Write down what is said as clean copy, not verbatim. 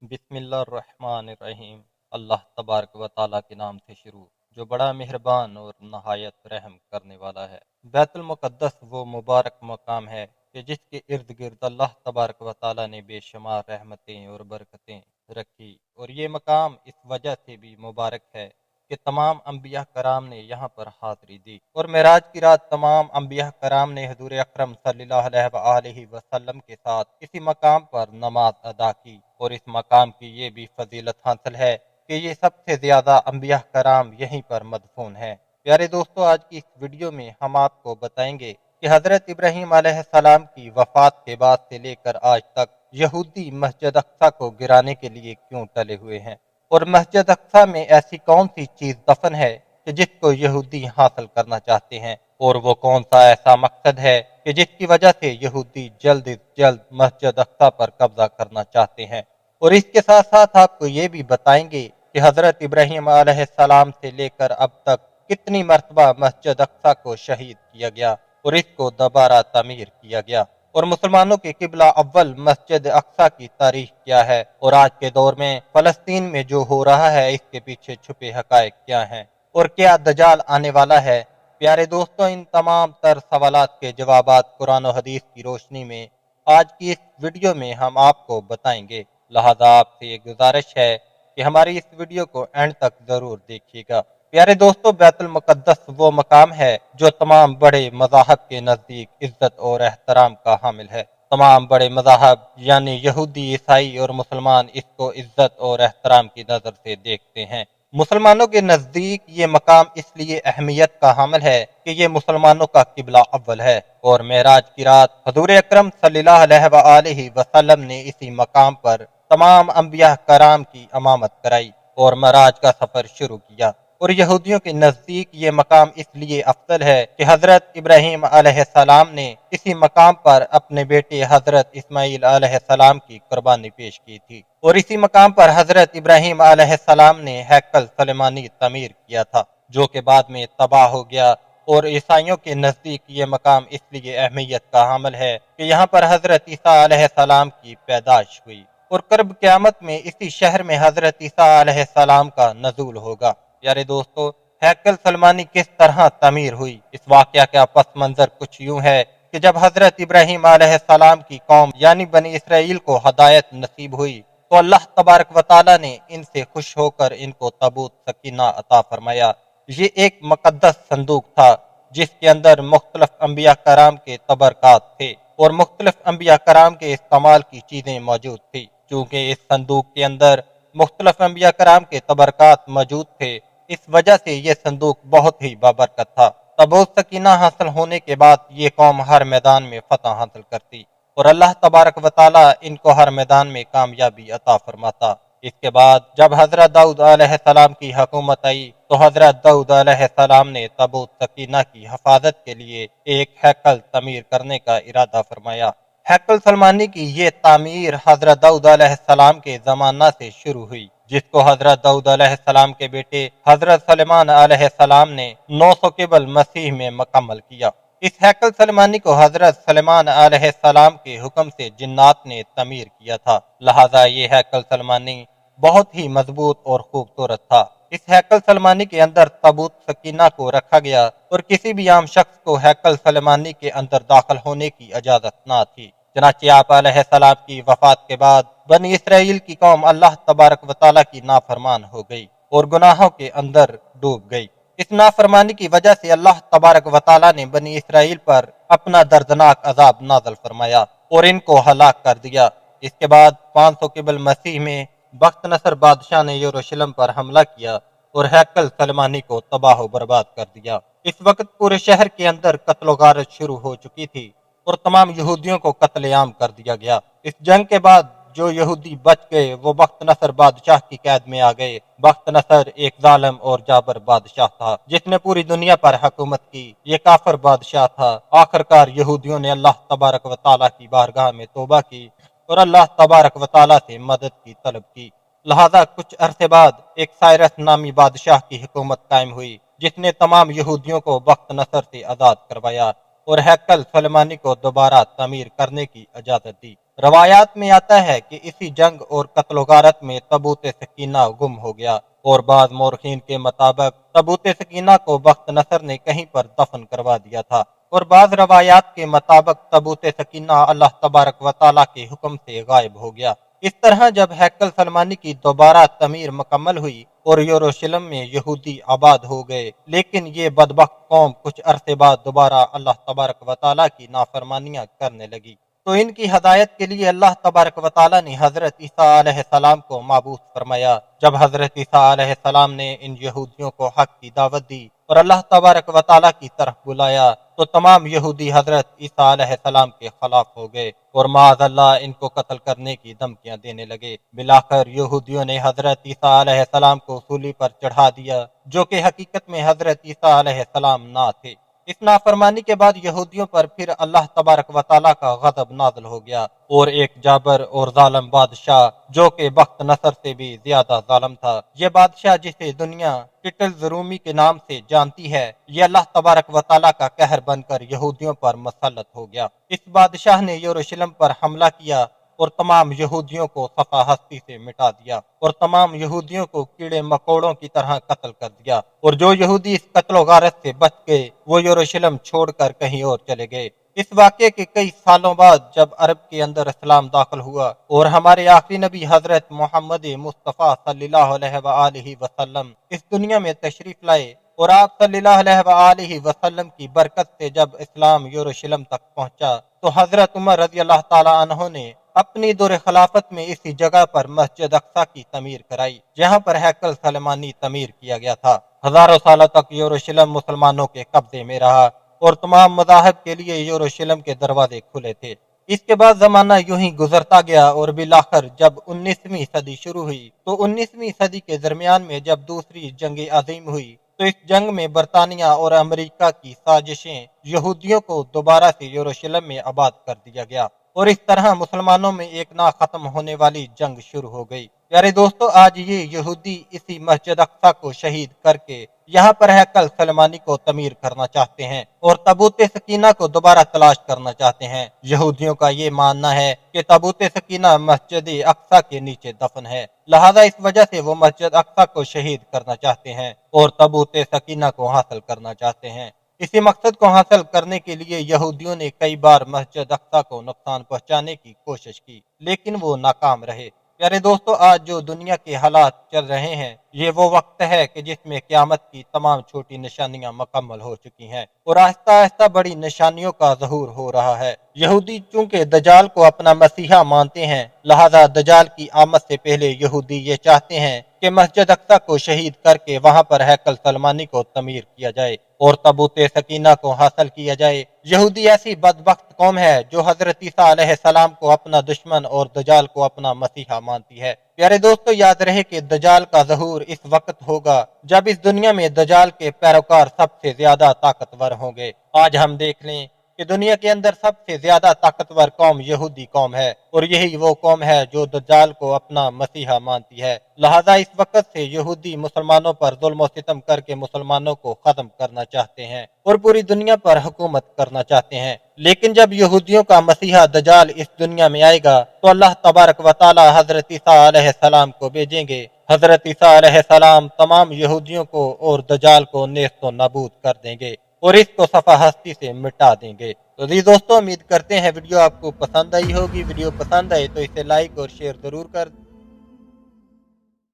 बिस्मिल्लाहिर्रहमानिर्रहीम। अल्लाह तबारक व ताला के नाम से शुरू, जो बड़ा मेहरबान और नहायत रहम करने वाला है। बैतुल मुक़द्दस वो मुबारक मकाम है कि जिसके इर्द गिर्द अल्लाह तबारक व ताला ने बेशुमार रहमतें और बरकतें रखी, और ये मकाम इस वजह से भी मुबारक है कि तमाम अम्बिया कराम ने यहाँ पर हाज़िरी दी, और मेराज की रात तमाम अम्बिया कराम ने हुज़ूर अकरम सल्लल्लाहु अलैहि वसल्लम के साथ इसी मकाम पर नमाज अदा की। और इस मकाम की ये भी फजीलत हासिल है कि ये सबसे ज़्यादा अम्बिया कराम यहीं पर मदफून है। प्यारे दोस्तों, आज की इस वीडियो में हम आपको बताएंगे कि हज़रत इब्राहीम अलैहिस्सलाम की वफ़ात के बाद से लेकर आज तक यहूदी मस्जिद अक्सा को गिराने के लिए क्यों टले हुए हैं, और मस्जिद अक्सा में ऐसी कौन सी चीज़ दफन है कि जिसको यहूदी हासिल करना चाहते हैं, और वो कौन सा ऐसा मकसद है कि जिसकी वजह से यहूदी जल्द अज जल्द मस्जिद अक्सा पर कब्जा करना चाहते हैं। और इसके साथ साथ आपको ये भी बताएंगे कि हज़रत इब्राहीम अलैहिस्सलाम से लेकर अब तक कितनी मरतबा मस्जिद अक्सा को शहीद किया गया और इसको दोबारा तामीर किया गया, और मुसलमानों के किबला अव्वल मस्जिद अक्सा की तारीख क्या है, और आज के दौर में फ़लस्तीन में जो हो रहा है इसके पीछे छुपे हकायक क्या हैं, और क्या दजाल आने वाला है। प्यारे दोस्तों, इन तमाम तर सवालात के जवाबात कुरान और हदीस की रोशनी में आज की इस वीडियो में हम आपको बताएंगे। लिहाजा आपसे ये गुजारिश है कि हमारी इस वीडियो को एंड तक जरूर देखिएगा। प्यारे दोस्तों, बैतुल मुक़द्दस वो मकाम है जो तमाम बड़े मज़ाहब के नज़दीक इज्जत और एहतराम का हामिल है। तमाम बड़े मज़ाहब यानी यहूदी, ईसाई और मुसलमान इसको इज्जत और एहतराम की नज़र से देखते हैं। मुसलमानों के नज़दीक ये मकाम इसलिए अहमियत का हामिल है कि ये मुसलमानों का किबला अव्वल है, और मेराज की रात हुज़ूर अकरम सल्लल्लाहु अलैहि वसल्लम ने इसी मकाम पर तमाम अम्बिया कराम की अमामत कराई और मराज का सफ़र शुरू किया। और यहूदियों के नज़दीक ये मकाम इसलिए अफजल है कि हज़रत इब्राहीम अलैहिस्सलाम ने इसी मकाम पर अपने बेटे हज़रत इस्माईल अलैहिस्सलाम की कुर्बानी पेश की थी, और इसी मकाम पर हज़रत इब्राहीम अलैहिस्सलाम ने हैकल सुलेमानी तमीर किया था, जो कि बाद में तबाह हो गया। और ईसाइयों के नज़दीक ये मकाम इसलिए अहमियत का हामिल है कि यहाँ पर हज़रत ईसा अलैहिस्सलाम की पैदाश हुई, और कर्ब क़यामत में इसी शहर में हज़रत ईसा अलैहिस्सलाम का नज़ूल होगा। प्यारे दोस्तों, हैकल सलमानी किस तरह तमीर हुई, इस वाक़या का पस मंज़र कुछ यूँ है कि जब हज़रत इब्राहीम अलैहिस्सलाम की कौम यानी बनी इसराइल को हदायत नसीब हुई, तो अल्लाह तबारक व तआला ने इनसे खुश होकर इनको तबूत सकीना अता फरमाया। ये एक मुक़द्दस संदूक था जिसके अंदर मुख्तलिफ अम्बिया कराम के तबरकात थे, और मुख्तलिफ अम्बिया कराम के इस्तेमाल की चीज़ें मौजूद थी। चूँकि इस संदूक के अंदर मुख्तलिफ अम्बिया कराम के तबरकात मौजूद थे, इस वजह से ये संदूक बहुत ही बाबरकत था। तबूत सकीना हासिल होने के बाद ये कौम हर मैदान में फतह हासिल करती, और अल्लाह तबारक व तआला इनको हर मैदान में कामयाबी अता फरमाता। इसके बाद जब हज़रत दाऊद अलैहिस्सलाम की हुकूमत आई, तो हज़रत दाऊद अलैहिस्सलाम ने तबूत सकीना की हिफाजत के लिए एक हैकल तमीर करने का इरादा फरमाया। हैकल सलमानी की ये तामीर हज़रत दाऊद अलैहिस्सलाम के ज़माना से शुरू हुई, जिसको हज़रत दाऊद अलैहिस्सलाम के बेटे हज़रत सलेमान अलैहिस्सलाम ने 900 क़िबल मसीह में मुकम्मल किया। इस हैकल सलमानी को हज़रत सलेमान अलैहिस्सलाम के हुक्म से जिन्नात ने तमीर किया था। लिहाजा ये हैकल सलमानी बहुत ही मजबूत और खूबसूरत था। इस हैकल सलमानी के अंदर तबूत सकीना को रखा गया, और किसी भी आम शख्स को हैकल सलमानी के अंदर दाखिल होने की इजाज़त न थी। चनाचे आप अलैहिस्सलाम की वफ़ात के बाद बनी इसराइल की कौम अल्लाह तबारक व तआला की नाफरमान हो गई और गुनाहों के अंदर डूब गई। इस नाफरमानी की वजह से अल्लाह तबारक व तआला ने बनी इसराइल पर अपना दर्दनाक अजाब नाज़िल फरमाया और इनको हलाक कर दिया। इसके बाद 500 क़िबल मसीह में बख्त नसर बादशाह ने यरूशलेम पर हमला किया और हैकल सलमानी को तबाह बर्बाद कर दिया। इस वक्त पूरे शहर के अंदर कत्ल गारत शुरू हो चुकी थी और तमाम यहूदियों को कत्लेआम कर दिया गया। इस जंग के बाद जो यहूदी बच गए वो बख्त नसर बादशाह की कैद में आ गए। बख्त नसर एक जालिम और जाबर बादशाह था जिसने पूरी दुनिया पर हुकूमत की। ये काफर बादशाह था। आखिरकार यहूदियों ने अल्लाह तबारक व तआला की बारगाह में तौबा की और अल्लाह तबारक व तआला से मदद की तलब की। लिहाजा कुछ अरसे बाद एक साइरस नामी बादशाह की हुकूमत कायम हुई, जिसने तमाम यहूदियों को बख्त नसर से आज़ाद करवाया और हैकल सलमानी को दोबारा तमीर करने की इजाज़त दी। रवायात में आता है कि इसी जंग और कत्ल गारत में तबूत सकीना गुम हो गया और बाद मौरखीन के मुताबिक तबूत सकीना को बख्त नसर ने कहीं पर दफन करवा दिया था और बाद रवायात के मुताबिक तबूत सकीना अल्लाह तबारक व तआला के हुक्म से गायब हो गया। इस तरह जब हैकल सलमानी की दोबारा तमीर मुकम्मल हुई और यरूशलेम में यहूदी आबाद हो गए, लेकिन ये बदबख्त कौम कुछ अरसे बाद दोबारा अल्लाह तबारक व तआला की नाफरमानियां करने लगी। तो इनकी हदायत के लिए अल्लाह तबारक व तआला ने हजरत ईसा अलैहिस्सलाम को माबूस फरमाया। जब हजरत ईसा अलैहिस्सलाम ने इन यहूदियों को हक की दावत दी और अल्लाह तबारक व तआला की तरफ बुलाया तो तमाम यहूदी हजरत ईसा अलैहिस्सलाम के खिलाफ हो गए और माअज़ल्लाह इनको कत्ल करने की धमकियां देने लगे। बिलाखिर यहूदियों ने हजरत ईसा अलैहिस्सलाम को सूली पर चढ़ा दिया, जो कि हकीकत में हजरत ईसा अलैहिस्सलाम ना थे। इस नाफरमानी के बाद यहूदियों पर फिर अल्लाह तबारक व तआला का गजब नाज़िल हो गया और एक जाबर और जालिम बादशाह, जो कि बख्त नसर से भी ज्यादा जालिम था, ये बादशाह जिसे दुनिया टिटल जरूमी के नाम से जानती है, ये अल्लाह तबारक व तआला का कहर बनकर यहूदियों पर मुसल्लत हो गया। इस बादशाह ने यरूशलेम पर हमला किया और तमाम यहूदियों को सफा हस्ती से मिटा दिया और तमाम यहूदियों को कीड़े मकोड़ों की तरह कत्ल कर दिया और जो यहूदी इस कत्ल गारत से बच गए वो यरूशलेम छोड़कर कहीं और चले गए। इस वाक़े के कई सालों बाद जब अरब के अंदर इस्लाम दाखिल हुआ और हमारे आखिरी नबी हजरत मोहम्मद मुस्तफ़ा सल्लल्लाहु अलैहि वसल्लम इस दुनिया में तशरीफ लाए और आप सल्लल्लाहु अलैहि वसल्लम की बरकत से जब इस्लाम यरूशलेम तक पहुंचा तो हजरत उमर रज़ी अल्लाह ताला अन्हु ने अपनी दौर खिलाफत में इसी जगह पर मस्जिद अक्सा की तमीर कराई, जहाँ पर हैकल सलेमानी तमीर किया गया था। हजारों सालों तक यरूशलेम मुसलमानों के कब्जे में रहा और तमाम मज़ाहिब के लिए यरूशलेम के दरवाजे खुले थे। इसके बाद जमाना यूं ही गुजरता गया और बिलाखिर जब 19वीं सदी शुरू हुई तो 19वीं सदी के दरमियान में जब दूसरी जंग अजीम हुई तो इस जंग में बरतानिया और अमेरिका की साजिशें यहूदियों को दोबारा से यरूशलेम में आबाद कर दिया गया और इस तरह मुसलमानों में एक ना खत्म होने वाली जंग शुरू हो गई। प्यारे दोस्तों, आज ये यहूदी इसी मस्जिद अक्सा को शहीद करके यहाँ पर हैकल सलेमानी को तमीर करना चाहते हैं और तबूत सकीना को दोबारा तलाश करना चाहते हैं। यहूदियों का ये मानना है कि तबूत सकीना मस्जिद अक्सा के नीचे दफन है, लिहाजा इस वजह से वो मस्जिद अक्सा को शहीद करना चाहते हैं और तबूत सकीना को हासिल करना चाहते हैं। इसी मकसद को हासिल करने के लिए यहूदियों ने कई बार मस्जिद अक्सा को नुकसान पहुंचाने की कोशिश की, लेकिन वो नाकाम रहे। प्यारे दोस्तों, आज जो दुनिया के हालात चल रहे हैं ये वो वक्त है कि जिसमें क़यामत की तमाम छोटी निशानियां मुकम्मल हो चुकी हैं और आहिस्ता आहिस्ता बड़ी निशानियों का ज़हूर हो रहा है। यहूदी चूंकि दजाल को अपना मसीहा मानते हैं, लिहाजा दजाल की आमद से पहले यहूदी ये चाहते हैं कि मस्जिद अक्सा को शहीद करके वहां पर हैकल सलमानी को तमीर किया जाए और तबूत सकीना को हासिल किया जाए। यहूदी ऐसी बदबख्त कौम है जो हजरत ईसा अलैहिस्सलाम को अपना दुश्मन और दजाल को अपना मसीहा मानती है। प्यारे दोस्तों, याद रहे कि दजाल का ज़हूर इस वक्त होगा जब इस दुनिया में दजाल के पैरोकार सबसे ज्यादा ताकतवर होंगे। आज हम देख लें कि दुनिया के अंदर सबसे ज्यादा ताकतवर कौम यहूदी कौम है और यही वो कौम है जो दज्जाल को अपना मसीहा मानती है। लिहाजा इस वक्त से यहूदी मुसलमानों पर जुल्म और सितम करके मुसलमानों को खत्म करना चाहते हैं और पूरी दुनिया पर हुकूमत करना चाहते हैं। लेकिन जब यहूदियों का मसीहा दज्जाल इस दुनिया में आएगा तो अल्लाह तबारक व तआला हजरत ईसा अलैहिस्सलाम को भेजेंगे। हजरत ईसा अलैहिस्सलाम तमाम यहूदियों को और दज्जाल को नेस्त नाबूद कर देंगे और इसको सफा हस्ती से मिटा देंगे। तो जी दोस्तों, उम्मीद करते हैं वीडियो आपको पसंद आई होगी। वीडियो पसंद आए तो इसे लाइक और शेयर जरूर कर